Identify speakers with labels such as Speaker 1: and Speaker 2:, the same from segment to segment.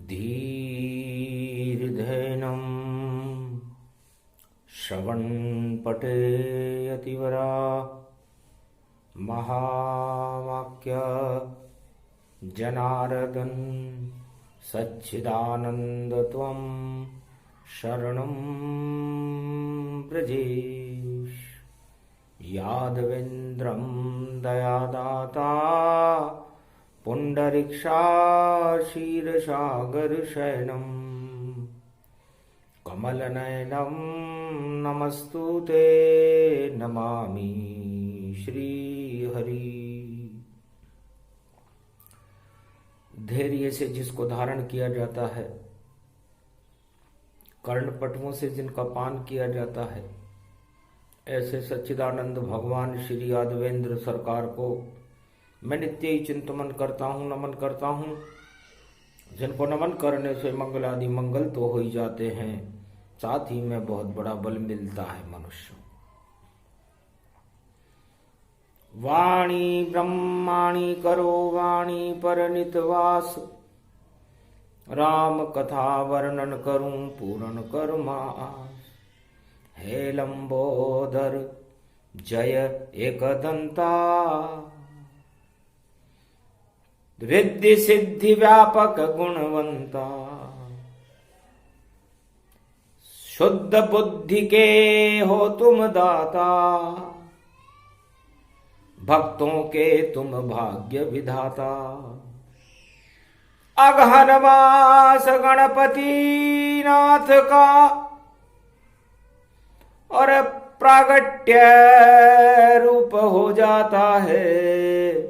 Speaker 1: धीर्धैनम् श्रवणपठेयतिवरा महावाक्य जनार्दन सच्चिदानंद त्वं शरणं व्रजेश। यादवेन्द्रं दयादाता पुण्डरीक्षाक्षीरसागरशयनं कमलनयनं नमस्तुते नमामि श्रीहरि। धैर्य से जिसको धारण किया जाता है, कर्णपटुओं से जिनका पान किया जाता है, ऐसे सच्चिदानंद भगवान श्री यादवेंद्र सरकार को मैं नित्य ही चिंतन करता हूँ, नमन करता हूँ। जिनको नमन करने से मंगल आदि मंगल तो हो ही जाते हैं, साथ ही में बहुत बड़ा बल मिलता है मनुष्य। वाणी ब्रह्माणी करो वाणी पर नितवास, राम कथा वर्णन करूं पूर्ण कर्मास। हे लंबोदर जय एकदंता, रिद्धि सिद्धि व्यापक गुणवंता। शुद्ध बुद्धि के हो तुम दाता, भक्तों के तुम भाग्य विधाता। अगहनवास गणपति नाथ का और प्रागट्य रूप हो जाता है।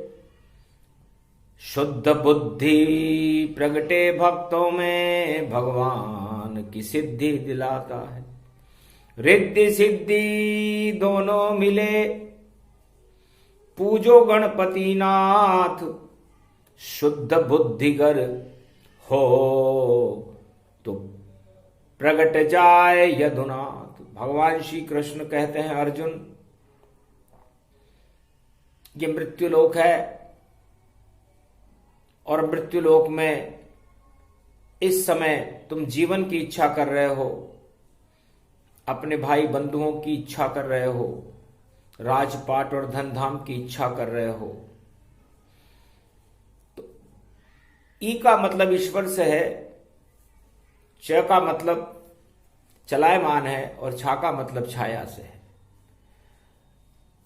Speaker 1: शुद्ध बुद्धि प्रगटे भक्तों में भगवान की सिद्धि दिलाता है। रिद्धि सिद्धि दोनों मिले, पूजो गणपति नाथ। शुद्ध बुद्धिगर हो तो प्रगट जाए यदुनाथ। भगवान श्री कृष्ण कहते हैं, अर्जुन ये मृत्युलोक है और मृत्युलोक में इस समय तुम जीवन की इच्छा कर रहे हो, अपने भाई बंधुओं की इच्छा कर रहे हो, राजपाट और धन धाम की इच्छा कर रहे हो। तो ई का मतलब ईश्वर से है, च का मतलब चलायमान है और छा का मतलब छाया से है।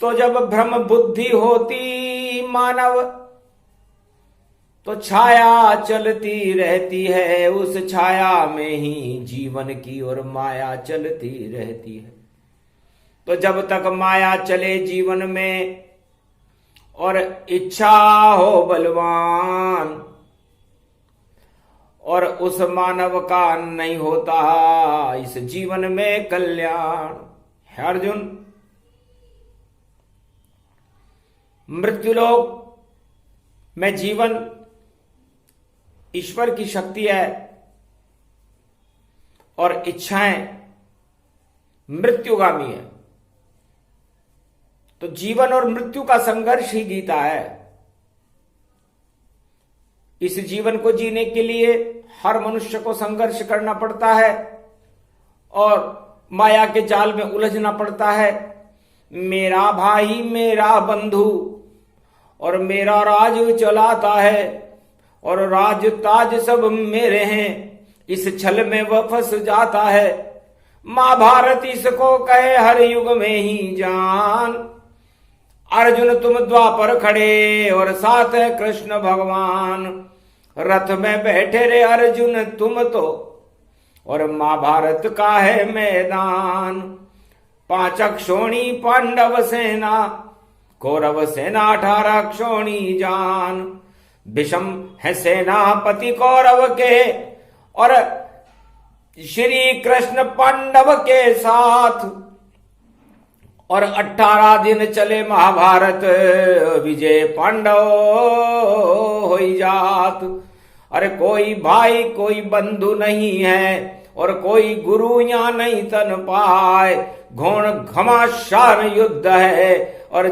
Speaker 1: तो जब भ्रम बुद्धि होती मानव तो छाया चलती रहती है, उस छाया में ही जीवन की और माया चलती रहती है। तो जब तक माया चले जीवन में और इच्छा हो बलवान, और उस मानव का नहीं होता इस जीवन में कल्याण। है अर्जुन, मृत्युलोक में जीवन ईश्वर की शक्ति है और इच्छाएं मृत्युगामी है। तो जीवन और मृत्यु का संघर्ष ही गीता है। इस जीवन को जीने के लिए हर मनुष्य को संघर्ष करना पड़ता है और माया के जाल में उलझना पड़ता है। मेरा भाई मेरा बंधु और मेरा राज चलाता है और राज ताज सब मेरे हैं, इस छल में वह फंस जाता है। महाभारत इसको कहे हर युग में ही जान। अर्जुन तुम द्वापर खड़े और साथ है कृष्ण भगवान। रथ में बैठे रे अर्जुन तुम तो, और महाभारत का है मैदान। 5 अक्षोणी पांडव सेना, कौरव सेना 18 अक्षोणी जान। विषम है सेनापति कौरव के और श्री कृष्ण पांडव के साथ, और 18 दिन चले महाभारत, विजय पांडव हो जात। अरे कोई भाई कोई बंधु नहीं है और कोई गुरु या नहीं तन पाए। घोण घमासान युद्ध है और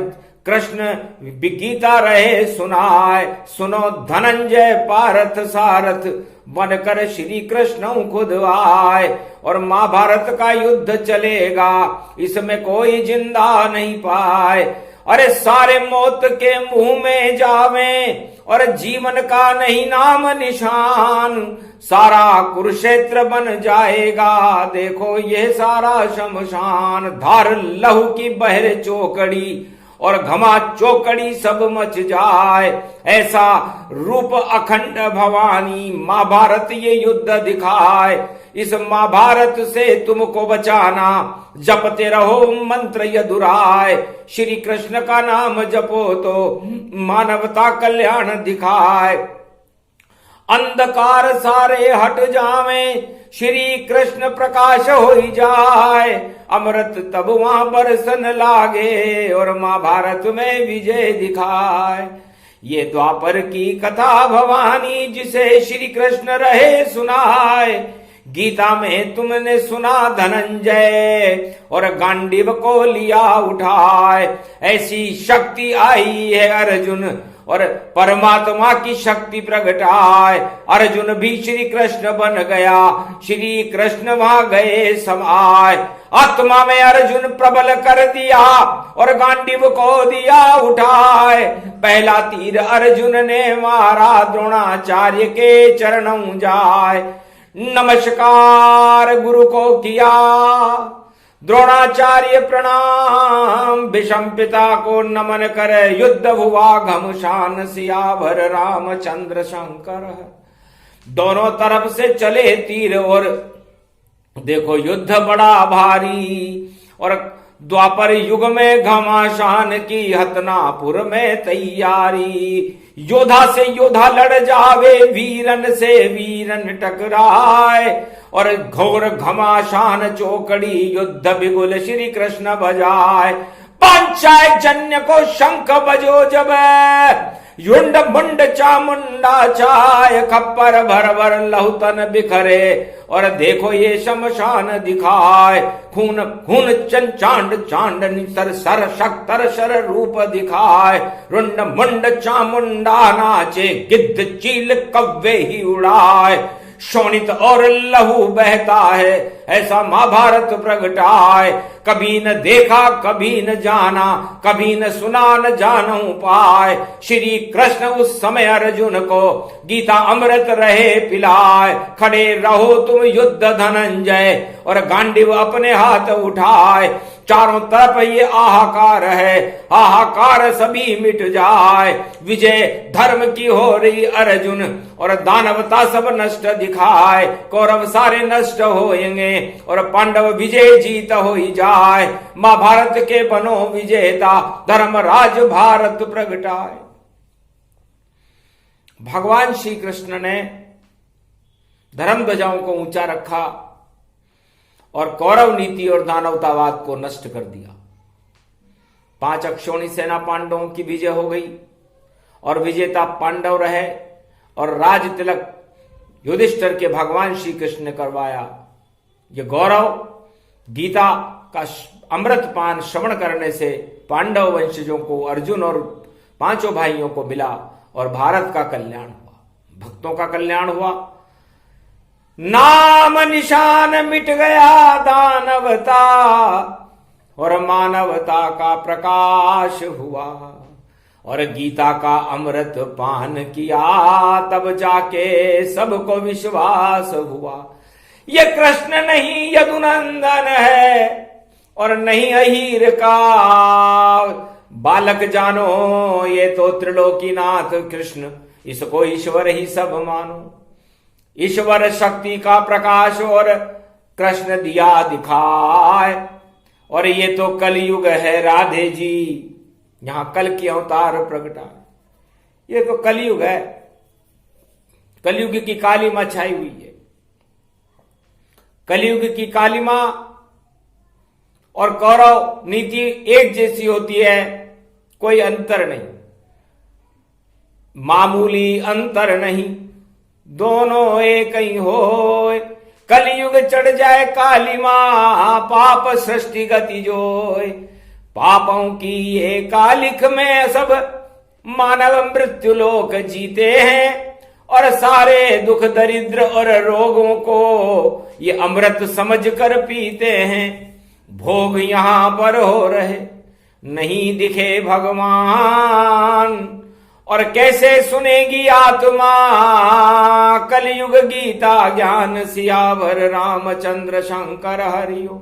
Speaker 1: कृष्ण गीता रहे सुनाए। सुनो धनंजय पारथ सारथ, बनकर श्री कृष्ण खुद आए। और महाभारत का युद्ध चलेगा, इसमें कोई जिंदा नहीं पाए। अरे सारे मौत के मुंह में जावे और जीवन का नहीं नाम निशान। सारा कुरुक्षेत्र बन जाएगा, देखो ये सारा शमशान। धार लहू की बहर चौकड़ी और घमा चौकड़ी सब मच जाए। ऐसा रूप अखंड भवानी महाभारत ये युद्ध दिखाए। इस महाभारत से तुमको बचाना, जपते रहो मंत्र यदुराय। श्री कृष्ण का नाम जपो तो मानवता कल्याण दिखाए। अंधकार सारे हट जावे, श्री कृष्ण प्रकाश हो जाए। अमृत तब वहां बरसन लागे और महाभारत में विजय दिखाए। ये द्वापर की कथा भवानी, जिसे श्री कृष्ण रहे सुनाए। गीता में तुमने सुना धनंजय और गांडीव को लिया उठाए। ऐसी शक्ति आई है अर्जुन और परमात्मा की शक्ति प्रगटाए। अर्जुन भी श्री कृष्ण बन गया, श्री कृष्ण वहां गए समाए। आत्मा में अर्जुन प्रबल कर दिया और गांडीव को दिया उठाए। पहला तीर अर्जुन ने मारा, द्रोणाचार्य के चरणों जाए। नमस्कार गुरु को किया, द्रोणाचार्य प्रणाम। भीष्म पिता को नमन कर युद्ध हुआ घमशान, सियावर रामचंद्र शंकर। दोनों तरफ से चले तीर और देखो युद्ध बड़ा भारी। और द्वापर युग में घमासान की हतनापुर में तैयारी। योद्धा से योद्धा लड़ जावे, वीरन से वीरन टकराए। और घोर घमासान चौकड़ी युद्ध बिगुल श्री कृष्ण बजाए। पांचाय जन्य को शंख बजो जब, युंड मुंड चामुंडा चाय। खप्पर भर भर लहुतन बिखरे और देखो ये शमशान दिखाए। खून खून चांड चांड नितर सर शक्तर शर रूप दिखाए। रुंड मुंड चामुंडा नाचे, गिद्ध चील कव्वे ही उड़ाए। शोणित और लहू बहता है, ऐसा महाभारत प्रगटाए। कभी न देखा कभी न जाना, कभी न सुना न जानू पाए। श्री कृष्ण उस समय अर्जुन को गीता अमृत रहे पिलाए। खड़े रहो तुम युद्ध धनंजय और गांडीव अपने हाथ उठाए। चारों तरफ ये आहाकार है, हाहाकार सभी मिट जाए। विजय धर्म की हो रही अर्जुन और दानवता सब नष्ट दिखाए। कौरव सारे नष्ट होएंगे और पांडव विजय जीत हो ही जाए। महाभारत के बनो विजेता, धर्मराज भारत प्रगटाए। भगवान श्री कृष्ण ने धर्म ध्वजाओं को ऊंचा रखा और कौरव नीति और दानवतावाद को नष्ट कर दिया। 5 अक्षौणी सेना पांडवों की विजय हो गई और विजेता पांडव रहे। और राज तिलक युधिष्ठिर के भगवान श्री कृष्ण ने करवाया। ये गौरव गीता का अमृत पान श्रवण करने से पांडव वंशजों को, अर्जुन और 5 भाइयों को मिला और भारत का कल्याण हुआ, भक्तों का कल्याण हुआ। नाम निशान मिट गया दानवता और मानवता का प्रकाश हुआ। और गीता का अमृत पान किया, तब जाके सबको विश्वास हुआ। ये कृष्ण नहीं यदुनंदन है और नहीं अहीर का बालक जानो। ये तो त्रिलोकीनाथ कृष्ण, इसको ईश्वर ही सब मानो। ईश्वर शक्ति का प्रकाश और कृष्ण दिया दिखाए। और ये तो कलयुग है राधे जी, यहां कल की अवतार प्रगटाए। ये तो कलयुग है, कलयुग की काली मां छाई हुई है। कलयुग की काली मां और कौरव नीति एक जैसी होती है, कोई अंतर नहीं, मामूली अंतर नहीं, दोनों एक ही हो। कलयुग चढ़ जाए काली मां, पाप सृष्टि गति जोय। पापों की ये कालिख में सब मानव मृत्यु लोक जीते हैं और सारे दुख दरिद्र और रोगों को ये अमृत समझ कर पीते हैं। भोग यहां पर हो रहे, नहीं दिखे भगवान, और कैसे सुनेगी आत्मा कलयुग गीता ज्ञान। सियावर रामचंद्र शंकर हरिओम।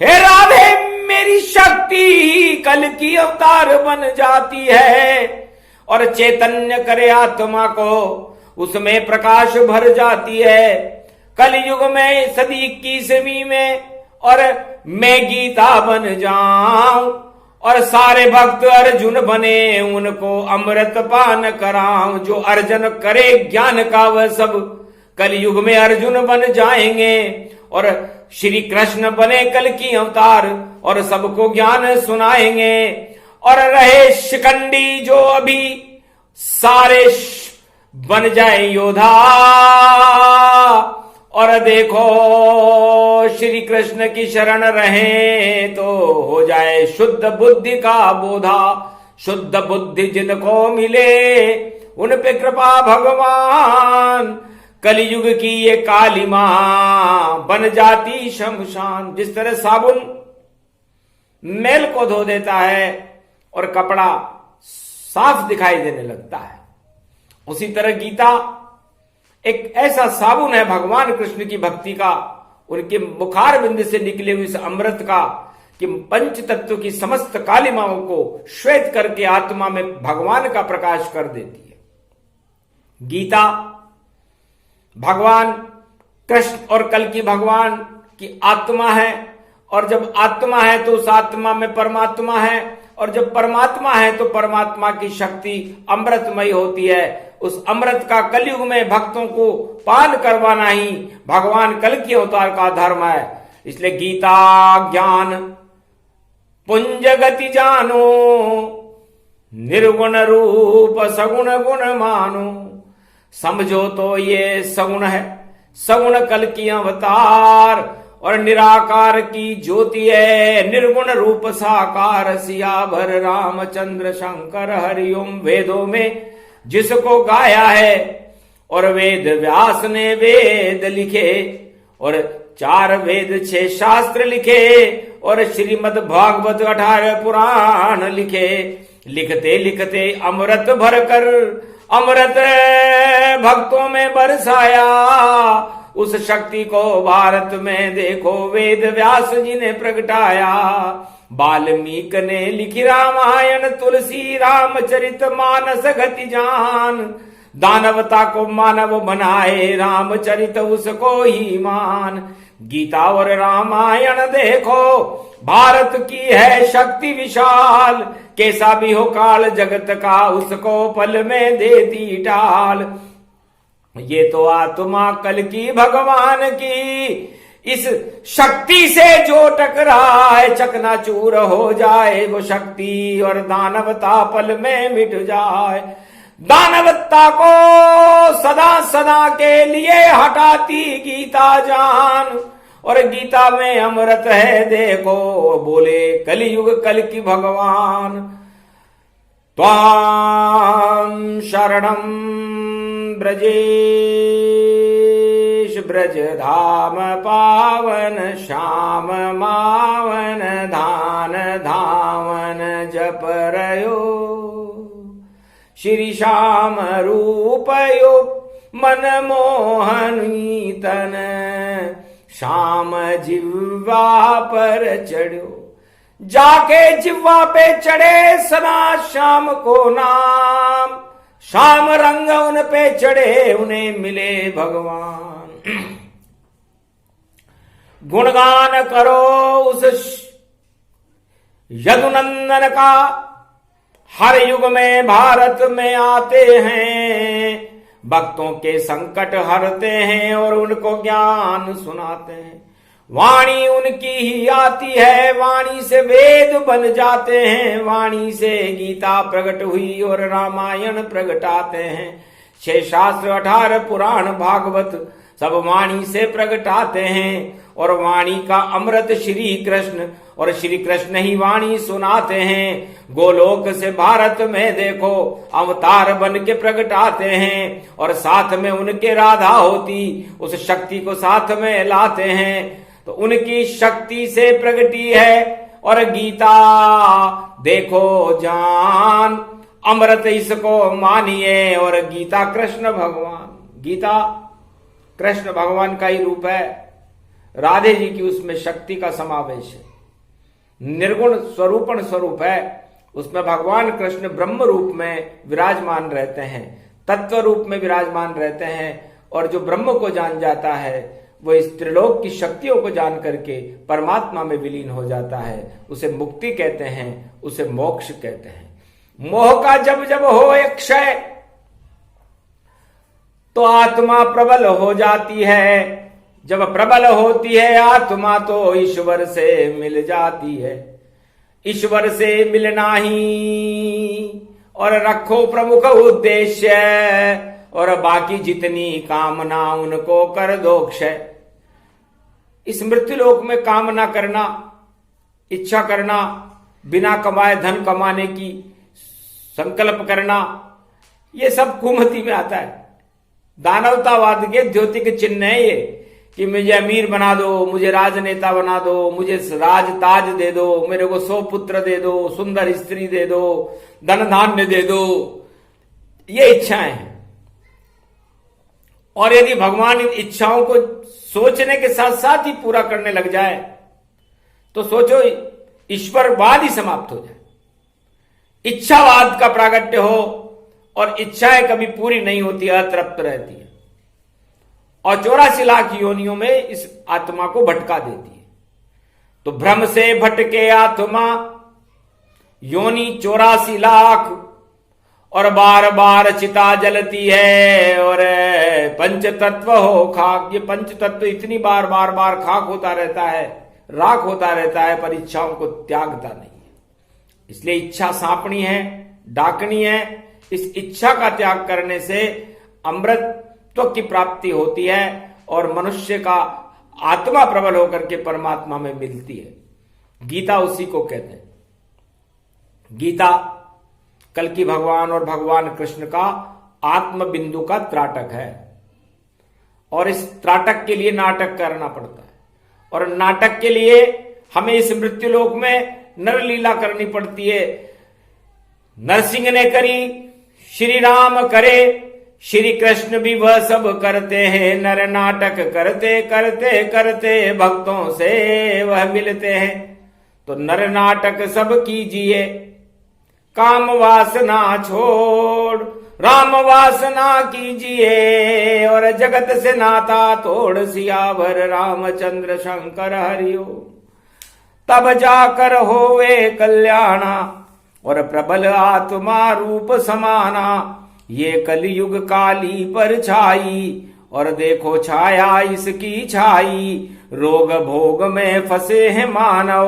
Speaker 1: हे राधे, मेरी शक्ति कल की अवतार बन जाती है और चैतन्य करे आत्मा को, उसमें प्रकाश भर जाती है। कलयुग में सदी 21वीं में और मैं गीता बन जाऊं और सारे भक्त अर्जुन बने, उनको अमृत पान कराऊं। जो अर्जन करे ज्ञान का वह सब कलयुग में अर्जुन बन जाएंगे और श्री कृष्ण बने कल की अवतार और सबको ज्ञान सुनाएंगे। और रहे शिकंडी जो अभी सारे बन जाए योद्धा, और देखो श्री कृष्ण की शरण रहे तो हो जाए शुद्ध बुद्धि का बोधा। शुद्ध बुद्धि जिनको मिले उन पे कृपा भगवान। कलयुग की ये काली मां बन जाती शमशान। जिस तरह साबुन मैल को धो देता है और कपड़ा साफ दिखाई देने लगता है, उसी तरह गीता एक ऐसा साबुन है भगवान कृष्ण की भक्ति का, उनके मुखार बिंद से निकले हुए इस अमृत का, कि पंच तत्व की समस्त कालिमाओं को श्वेत करके आत्मा में भगवान का प्रकाश कर देती है। गीता भगवान कृष्ण और कल की भगवान की आत्मा है, और जब आत्मा है तो उस आत्मा में परमात्मा है, और जब परमात्मा है तो परमात्मा की शक्ति अमृतमय होती है। उस अमृत का कलयुग में भक्तों को पान करवाना ही भगवान कल की अवतार का धर्म है। इसलिए गीता ज्ञान पुंज गति जानो, निर्गुण रूप सगुण गुण मानो। समझो तो ये सगुण है, सगुण कल की अवतार, और निराकार की ज्योति है, निर्गुण रूप साकार। सियावर रामचंद्र शंकर हरिओम। वेदों में जिसको गाया है, और वेद व्यास ने वेद लिखे, और 4 वेद 6 शास्त्र लिखे, और श्रीमद् भागवत 18 पुराण लिखे। लिखते लिखते अमृत भरकर अमृत भक्तों में बरसाया। उस शक्ति को भारत में देखो वेद व्यास जी ने प्रगटाया। वाल्मीकि ने लिखी रामायण, तुलसी रामचरित मानस गति जान। दानवता को मानव बनाए, रामचरित उसको ही मान। गीता और रामायण देखो, भारत की है शक्ति विशाल। कैसा भी हो काल जगत का, उसको पल में देती टाल। ये तो आत्मा कल की भगवान की, इस शक्ति से जो टकराए चकनाचूर हो जाए वो शक्ति, और दानवता पल में मिट जाए। दानवता को सदा सदा के लिए हटाती गीता जान, और गीता में अमृत है देखो, बोले कलयुग कल की भगवान। त्वां शरणं ब्रजेश ब्रज धाम पावन, श्याम मावन धान धावन जप रयो। श्री श्याम रूपयो मन मोहनी तन, श्याम जिह्वा पर चढ़ो। जाके जिह्वा पे चढ़े सदा श्याम को नाम, श्याम रंग उन पे चढ़े उन्हें मिले भगवान। गुणगान करो उस यदुनंदन का, हर युग में भारत में आते हैं। भक्तों के संकट हरते हैं और उनको ज्ञान सुनाते हैं। वाणी उनकी ही आती है, वाणी से वेद बन जाते हैं। वाणी से गीता प्रकट हुई और रामायण प्रगटाते हैं। 6 शास्त्र 18 पुराण भागवत सब वाणी से प्रगटाते हैं। और वाणी का अमृत श्री कृष्ण, और श्री कृष्ण ही वाणी सुनाते हैं। गोलोक से भारत में देखो अवतार बन के प्रगटाते हैं, और साथ में उनके राधा होती, उस शक्ति को साथ में लाते हैं। तो उनकी शक्ति से प्रगटी है और गीता देखो जान, अमृत इसको मानिए। और गीता कृष्ण भगवान, गीता कृष्ण भगवान का ही रूप है, राधे जी की उसमें शक्ति का समावेश है, निर्गुण स्वरूपण स्वरूप है, उसमें भगवान कृष्ण ब्रह्म रूप में विराजमान रहते हैं, तत्व रूप में विराजमान रहते हैं। और जो ब्रह्म को जान जाता है वो इस त्रिलोक की शक्तियों को जान करके परमात्मा में विलीन हो जाता है। उसे मुक्ति कहते हैं, उसे मोक्ष कहते हैं। मोह का जब जब हो एक क्षय तो आत्मा प्रबल हो जाती है। जब प्रबल होती है आत्मा तो ईश्वर से मिल जाती है। ईश्वर से मिलना ही और रखो प्रमुख उद्देश्य, और बाकी जितनी कामना उनको कर दो क्षय। इस मृत्युलोक में कामना करना, इच्छा करना, बिना कमाए धन कमाने की संकल्प करना, ये सब कुमति में आता है। दानवतावाद के द्योतिक चिन्ह है ये, कि मुझे अमीर बना दो, मुझे राजनेता बना दो, मुझे राज ताज दे दो, मेरे को 100 पुत्र दे दो, सुंदर स्त्री दे दो, धन धान्य दे दो, ये इच्छाएं हैं। और यदि भगवान इन इच्छाओं को सोचने के साथ साथ ही पूरा करने लग जाए तो सोचो ईश्वरवाद ही समाप्त हो जाए। इच्छावाद का प्रागट्य हो और इच्छाएं कभी पूरी नहीं होती, अतृप्त रहती है, और 84 लाख योनियों में इस आत्मा को भटका देती है। तो भ्रम से भटके आत्मा योनि 84 लाख, और बार बार चिता जलती है, और पंच तत्व हो खाक। ये पंच तत्व इतनी बार बार बार खाक होता रहता है, राख होता रहता है, पर इच्छाओं को त्यागता नहीं है। इसलिए इच्छा सांपनी है, डाकनी है। इस इच्छा का त्याग करने से अमृतत्व की प्राप्ति होती है और मनुष्य का आत्मा प्रबल होकर के परमात्मा में मिलती है। गीता उसी को कहते हैं। गीता कल्कि भगवान और भगवान कृष्ण का आत्म बिंदु का त्राटक है, और इस त्राटक के लिए नाटक करना पड़ता है, और नाटक के लिए हमें इस मृत्युलोक में नरलीला करनी पड़ती है। नरसिंह ने करी, श्री राम करे, श्री कृष्ण भी वह सब करते हैं। नर नाटक करते करते करते भक्तों से वह मिलते हैं। तो नर नाटक सब कीजिए, काम वासना छोड़, राम वासना कीजिए, और जगत से नाता तोड़। सियावर रामचंद्र शंकर हरिओ, तब जाकर होवे कल्याणा, और प्रबल आत्मा रूप समाना। ये कलयुग काली पर छाई, और देखो छाया इसकी छाई। रोग भोग में फंसे हैं मानव,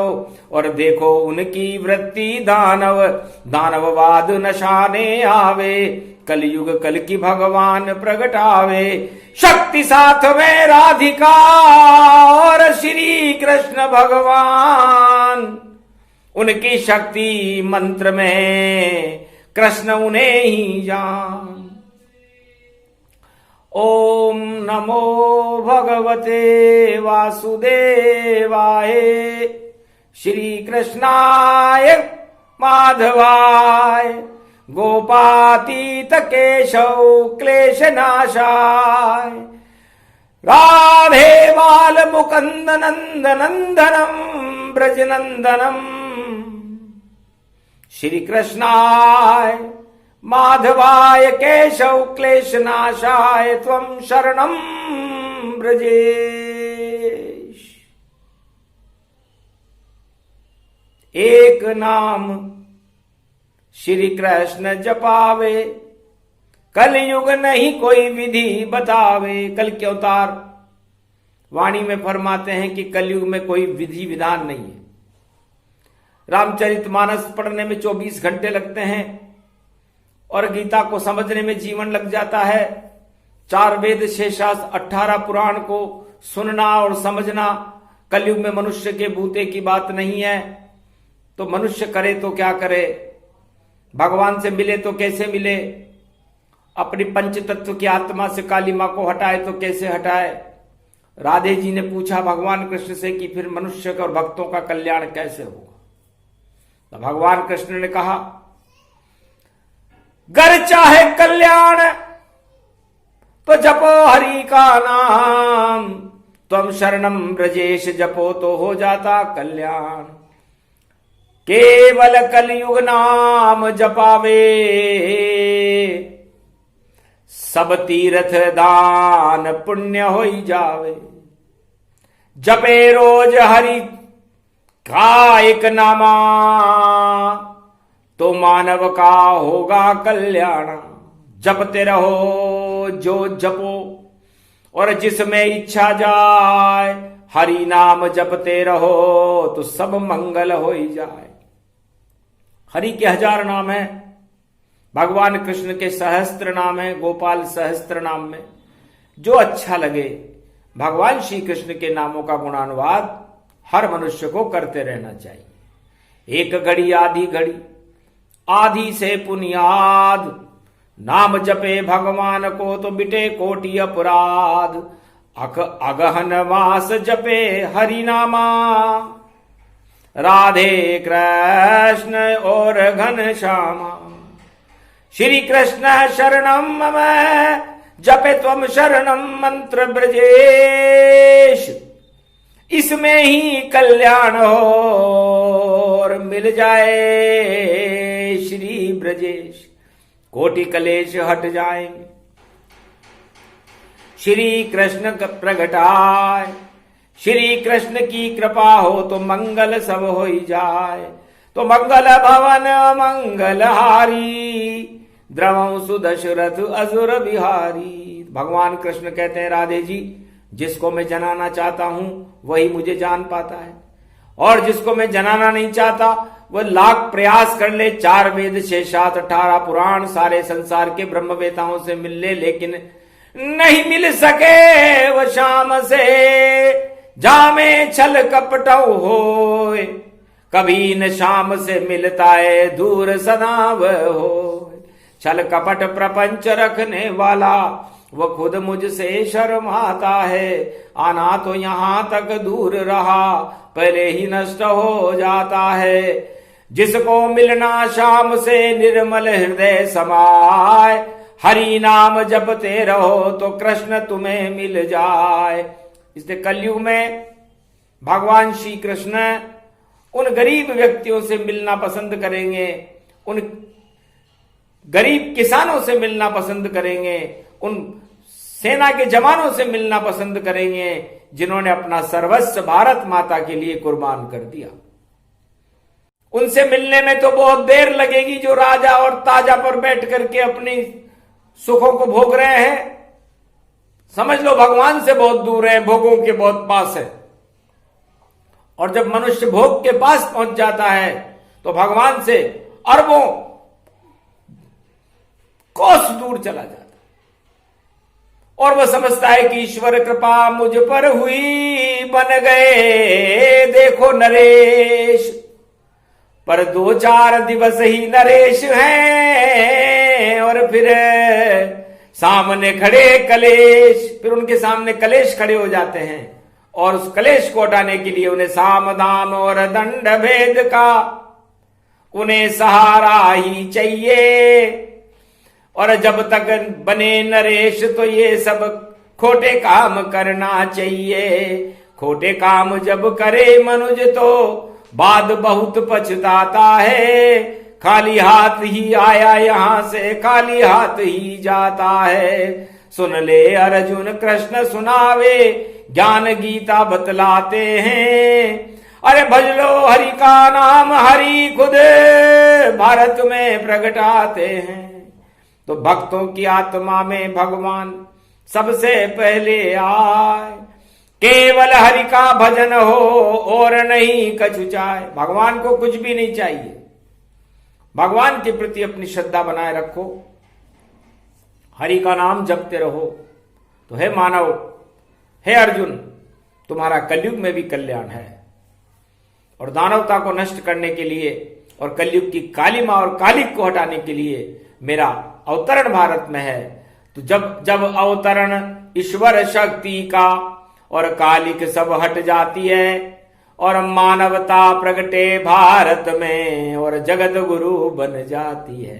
Speaker 1: और देखो उनकी वृत्ति दानव। दानववाद नशाने आवे, कलयुग कल की भगवान प्रगटावे। शक्ति साथ में राधिका और श्री कृष्ण भगवान। उनकी शक्ति मंत्र में कृष्ण उन्हें ही जान। ओम नमो भगवते वासुदेवाय, श्री कृष्णाय माधवाय, गोपातीत केशव क्लेशनाशाय। राधे बाल मुकुंद नंद नंदनम ब्रजनंदनम। श्री कृष्णाय माधवाय केशव क्लेशनाशाय त्वं शरणं ब्रजेश। एक नाम श्री कृष्ण जपावे, कलयुग नहीं कोई विधि बतावे। कल के अवतार वाणी में फरमाते हैं कि कलयुग में कोई विधि विधान नहीं है। रामचरितमानस पढ़ने में 24 घंटे लगते हैं और गीता को समझने में जीवन लग जाता है। 4 वेद 6 शास्त्र 18 पुराण को सुनना और समझना कलयुग में मनुष्य के बूते की बात नहीं है। तो मनुष्य करे तो क्या करे, भगवान से मिले तो कैसे मिले, अपनी पंच तत्व की आत्मा से काली मां को हटाए तो कैसे हटाए। राधे जी ने पूछा भगवान कृष्ण से कि फिर मनुष्य और भक्तों का कल्याण कैसे होगा। तो भगवान कृष्ण ने कहा, गर चाहे कल्याण तो जपो हरि का नाम, त्वम शरणम ब्रजेश जपो तो हो जाता कल्याण। केवल कलयुग नाम जपावे, सब तीर्थ दान पुण्य होई जावे। जपे रोज हरि का एक नामा, तो मानव का होगा कल्याण। जपते रहो जो जपो, और जिसमें इच्छा जाए, हरि नाम जपते रहो तो सब मंगल हो ही जाए। हरि के 1000 नाम है, भगवान कृष्ण के सहस्त्र नाम है, गोपाल सहस्त्र नाम में जो अच्छा लगे भगवान श्री कृष्ण के नामों का गुणानुवाद हर मनुष्य को करते रहना चाहिए। एक घड़ी आधी घड़ी, आधी से पुनियाद, नाम जपे भगवान को तो बिटे कोटि अपराध। अगहन मास जपे हरि नामा, राधे कृष्ण और घन श्यामा। श्री कृष्ण शरणम मम, जपे त्वम शरणम मंत्र ब्रजेश। इसमें ही कल्याण हो और मिल जाए श्री ब्रजेश, कोटि कलेश हट जाएंगे। श्री कृष्ण प्रगटाए, श्री कृष्ण की कृपा हो तो मंगल सब हो ही जाए। तो मंगल भवन मंगलहारी, द्रवं सुदशरथ असुर बिहारी। भगवान कृष्ण कहते हैं, राधे जी जिसको मैं जनाना चाहता हूं वही मुझे जान पाता है, और जिसको मैं जनाना नहीं चाहता वह लाख प्रयास कर ले, 4 वेद 6 शास्त्र 18 पुराण सारे संसार के ब्रह्मवेताओं से मिल ले, लेकिन नहीं मिल सके वह शाम से। जामे छल कपटऊ होए, कभी न शाम से मिलता है दूर सदा वह हो। छल कपट प्रपंच रखने वाला वो खुद मुझसे शर्माता है। आना तो यहां तक दूर रहा, पहले ही नष्ट हो जाता है। जिसको मिलना शाम से निर्मल हृदय समाए, हरि नाम जपते रहो तो कृष्ण तुम्हें मिल जाए। इसलिए कलयुग में भगवान श्री कृष्ण उन गरीब व्यक्तियों से मिलना पसंद करेंगे, उन गरीब किसानों से मिलना पसंद करेंगे, उन सेना के जवानों से मिलना पसंद करेंगे जिन्होंने अपना सर्वस्व भारत माता के लिए कुर्बान कर दिया। उनसे मिलने में तो बहुत देर लगेगी जो राजा और ताजा पर बैठ करके अपनी सुखों को भोग रहे हैं। समझ लो भगवान से बहुत दूर है, भोगों के बहुत पास है। और जब मनुष्य भोग के पास पहुंच जाता है तो भगवान से अरबों कोस दूर चला जाता है, और वह समझता है कि ईश्वर कृपा मुझ पर हुई, बन गए देखो नरेश। पर 2-4 दिवस ही नरेश हैं, और फिर सामने खड़े कलेश, फिर उनके सामने कलेश खड़े हो जाते हैं, और उस कलेश को हटाने के लिए उन्हें साम दाम और दंड भेद का उन्हें सहारा ही चाहिए। और जब तक बने नरेश तो ये सब खोटे काम करना चाहिए। खोटे काम जब करे मनुज तो बाद बहुत पछताता है। खाली हाथ ही आया यहां से, खाली हाथ ही जाता है। सुन ले अर्जुन कृष्ण सुनावे, ज्ञान गीता बतलाते हैं। अरे भज लो हरि का नाम, हरि खुद भारत में प्रगटाते हैं। तो भक्तों की आत्मा में भगवान सबसे पहले आए। केवल हरि का भजन हो और नहीं कछु चाहे। भगवान को कुछ भी नहीं चाहिए, भगवान के प्रति अपनी श्रद्धा बनाए रखो, हरि का नाम जपते रहो। तो हे मानव, हे अर्जुन, तुम्हारा कलयुग में भी कल्याण है। और दानवता को नष्ट करने के लिए और कलयुग की कालिमा और कालिक को हटाने के लिए मेरा अवतरण भारत में है। तो जब अवतरण ईश्वर शक्ति का और कालिक सब हट जाती है और मानवता प्रगटे भारत में और जगत गुरु बन जाती है,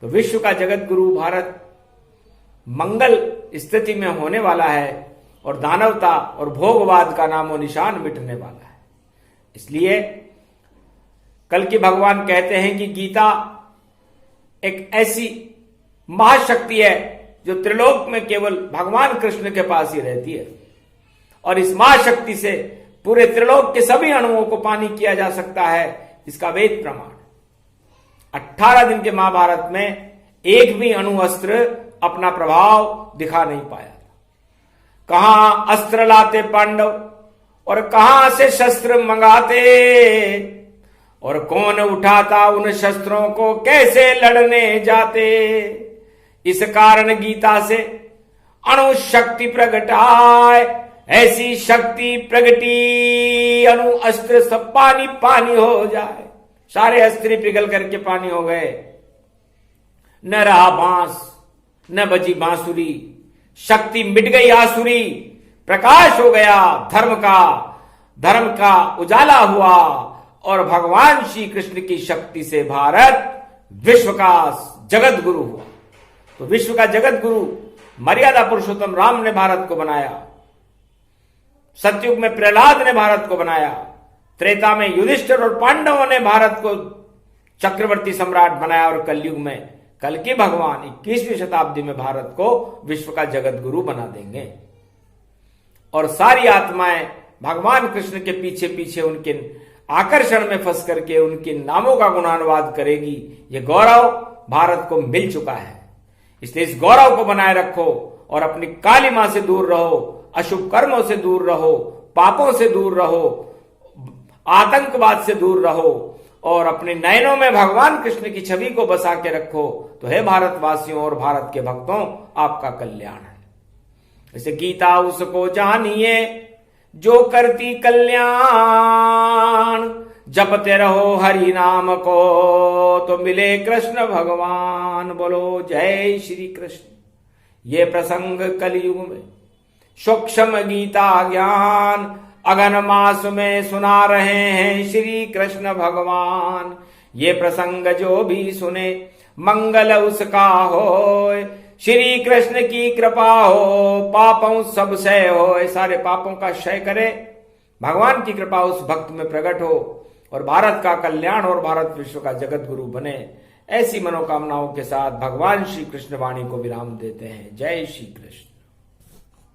Speaker 1: तो विश्व का जगत गुरु भारत मंगल स्थिति में होने वाला है और दानवता और भोगवाद का नामो निशान मिटने वाला है। इसलिए कल के भगवान कहते हैं कि गीता एक ऐसी महाशक्ति है जो त्रिलोक में केवल भगवान कृष्ण के पास ही रहती है और इस महाशक्ति से पूरे त्रिलोक के सभी अणुओं को पानी किया जा सकता है। इसका वेद प्रमाण 18 दिन के महाभारत में एक भी अणु अस्त्र अपना प्रभाव दिखा नहीं पाया था। कहां अस्त्र लाते पांडव और कहां से शस्त्र मंगाते और कौन उठाता उन शस्त्रों को, कैसे लड़ने जाते। इस कारण गीता से अणु शक्ति प्रगटाए, ऐसी शक्ति प्रगटी अणु अस्त्र सब पानी पानी हो जाए। सारे अस्त्र पिघल करके पानी हो गए, न रहा बांस न बजी बांसुरी, शक्ति मिट गई आसुरी, प्रकाश हो गया धर्म का उजाला हुआ और भगवान श्री कृष्ण की शक्ति से भारत विश्व का जगत गुरु हुआ। तो विश्व का जगत गुरु मर्यादा पुरुषोत्तम राम ने भारत को बनाया, सतयुग में प्रहलाद ने भारत को बनाया, त्रेता में युधिष्ठिर और पांडवों ने भारत को चक्रवर्ती सम्राट बनाया और कलयुग में कल के भगवान 21वीं शताब्दी में भारत को विश्व का जगत गुरु बना देंगे। और सारी आत्माएं भगवान कृष्ण के पीछे पीछे उनके आकर्षण में फंस करके उनके नामों का गुणानुवाद करेगी। ये गौरव भारत को मिल चुका है, इसलिए इस गौरव को बनाए रखो और अपनी कालिमा से दूर रहो, अशुभ कर्मों से दूर रहो, पापों से दूर रहो, आतंकवाद से दूर रहो और अपने नयनों में भगवान कृष्ण की छवि को बसा के रखो। तो हे भारतवासियों और भारत के भक्तों, आपका कल्याण है। इसे गीता उसको जानिए जो करती कल्याण, जपते रहो हरि नाम को तो मिले कृष्ण भगवान। बोलो जय श्री कृष्ण। ये प्रसंग कलयुग में सूक्ष्म गीता ज्ञान अगन मास में सुना रहे हैं श्री कृष्ण भगवान। ये प्रसंग जो भी सुने मंगल उसका होए, श्री कृष्ण की कृपा हो पापों सब क्षय हो। सारे पापों का क्षय करे, भगवान की कृपा उस भक्त में प्रकट हो और भारत का कल्याण और भारत विश्व का जगत गुरु बने। ऐसी मनोकामनाओं के साथ भगवान श्री कृष्ण वाणी को विराम देते हैं। जय श्री कृष्ण।